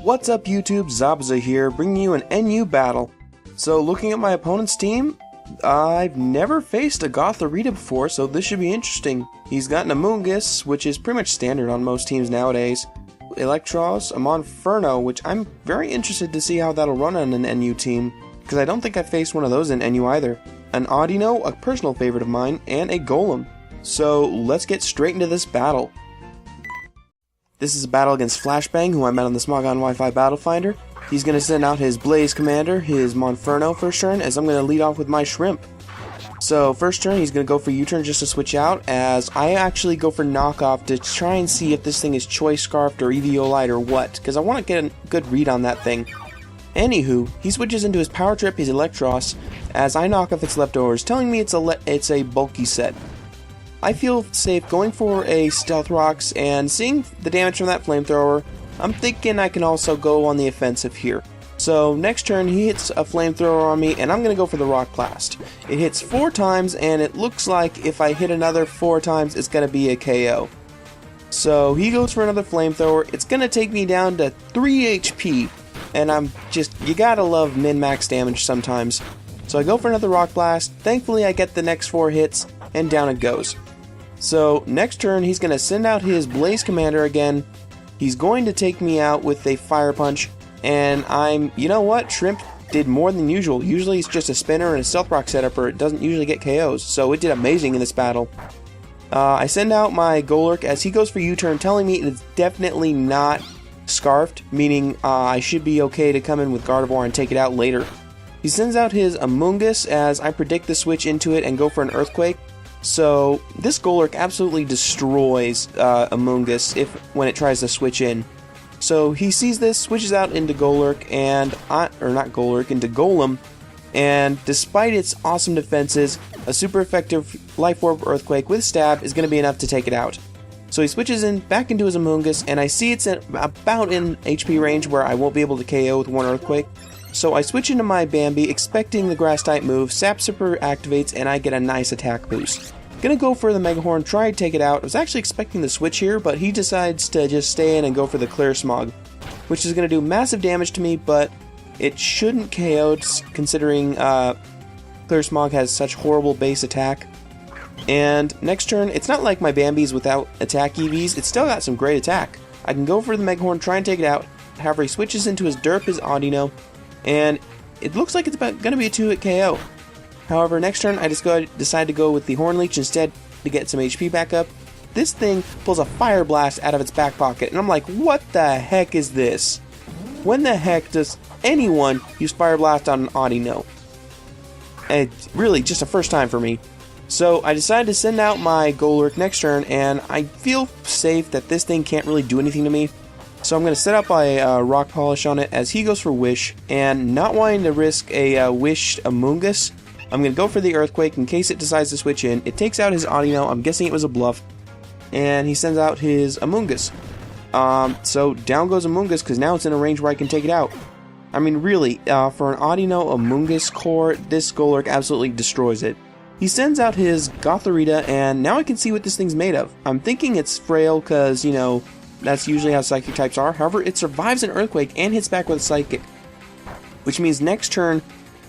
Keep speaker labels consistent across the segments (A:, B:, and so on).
A: What's up YouTube, Zabza here, bringing you an NU battle. So looking at my opponent's team, I've never faced a Gothorita before, so this should be interesting. He's got an Amoonguss, which is pretty much standard on most teams nowadays. Electros, a Monferno, which I'm very interested to see how that'll run on an NU team, because I don't think I've faced one of those in NU either. An Audino, a personal favorite of mine, and a Golem. So let's get straight into this battle. This is a battle against FlashBang, who I met on the Smogon Wi-Fi-Battle Finder. He's going to send out his Blaze Commander, his Monferno first turn, as I'm going to lead off with my Shrimp. So first turn, he's going to go for U-turn just to switch out, as I actually go for knockoff to try and see if this thing is Choice Scarfed or Eviolite or what, because I want to get a good read on that thing. Anywho, he switches into his Power Trip, his Electros, as I knock off its leftovers, telling me it's a bulky set. I feel safe going for a Stealth Rocks, and seeing the damage from that Flamethrower, I'm thinking I can also go on the offensive here. So next turn he hits a Flamethrower on me, and I'm going to go for the Rock Blast. It hits 4 times, and it looks like if I hit another 4 times, it's going to be a KO. So he goes for another Flamethrower. It's going to take me down to 3 HP, and you gotta love min-max damage sometimes. So I go for another Rock Blast. Thankfully I get the next 4 hits, and down it goes. So next turn he's going to send out his Blaze Commander again. He's going to take me out with a Fire Punch, and you know what, Shrimp did more than usual. Usually it's just a spinner and a Stealth Rock setup, or it doesn't usually get KOs, so it did amazing in this battle. I send out my Golurk as he goes for U-turn, telling me it's definitely not Scarfed, meaning I should be okay to come in with Gardevoir and take it out later. He sends out his Amoonguss as I predict the switch into it and go for an Earthquake. So this Golurk absolutely destroys Amoonguss when it tries to switch in. So he sees this, switches out into Golurk, into Golem, and despite its awesome defenses, a super effective Life Orb Earthquake with Stab is going to be enough to take it out. So he switches back into his Amoonguss, and I see it's about in HP range where I won't be able to KO with one Earthquake. So I switch into my Bambi, expecting the Grass-type move, Sap Super activates, and I get a nice attack boost. Gonna go for the Mega Horn, try to take it out. I was actually expecting the switch here, but he decides to just stay in and go for the Clear Smog, which is gonna do massive damage to me, but it shouldn't KO, considering Clear Smog has such horrible base attack. And next turn, it's not like my Bambi's without attack EVs, it's still got some great attack. I can go for the Mega Horn, try and take it out. However, he switches into his Derp, his Audino, and it looks like it's going to be a 2-hit KO. However, next turn I decide to go with the Horn Leech instead to get some HP back up. This thing pulls a Fire Blast out of its back pocket, and I'm like, what the heck is this? When the heck does anyone use Fire Blast on an Audino? It's really just a first time for me. So I decided to send out my Golurk next turn, and I feel safe that this thing can't really do anything to me. So I'm going to set up a Rock Polish on it as he goes for Wish, and not wanting to risk a Wished Amoonguss, I'm going to go for the Earthquake in case it decides to switch in. It takes out his Audino, I'm guessing it was a bluff, and he sends out his Amoonguss. So down goes Amoonguss, because now it's in a range where I can take it out. I mean, really, for an Audino Amoonguss core, this Golurk absolutely destroys it. He sends out his Gothorita, and now I can see what this thing's made of. I'm thinking it's frail, because, you know, that's usually how Psychic types are. However, it survives an Earthquake and hits back with a Psychic. Which means next turn,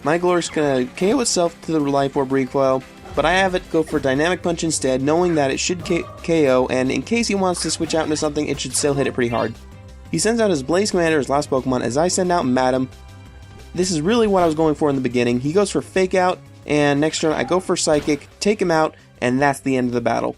A: my Golurk's going to KO itself to the Life Orb recoil, but I have it go for Dynamic Punch instead, knowing that it should KO, and in case he wants to switch out into something, it should still hit it pretty hard. He sends out his Blaze Commander, his last Pokemon, as I send out Madam. This is really what I was going for in the beginning. He goes for Fake Out, and next turn I go for Psychic, take him out, and that's the end of the battle.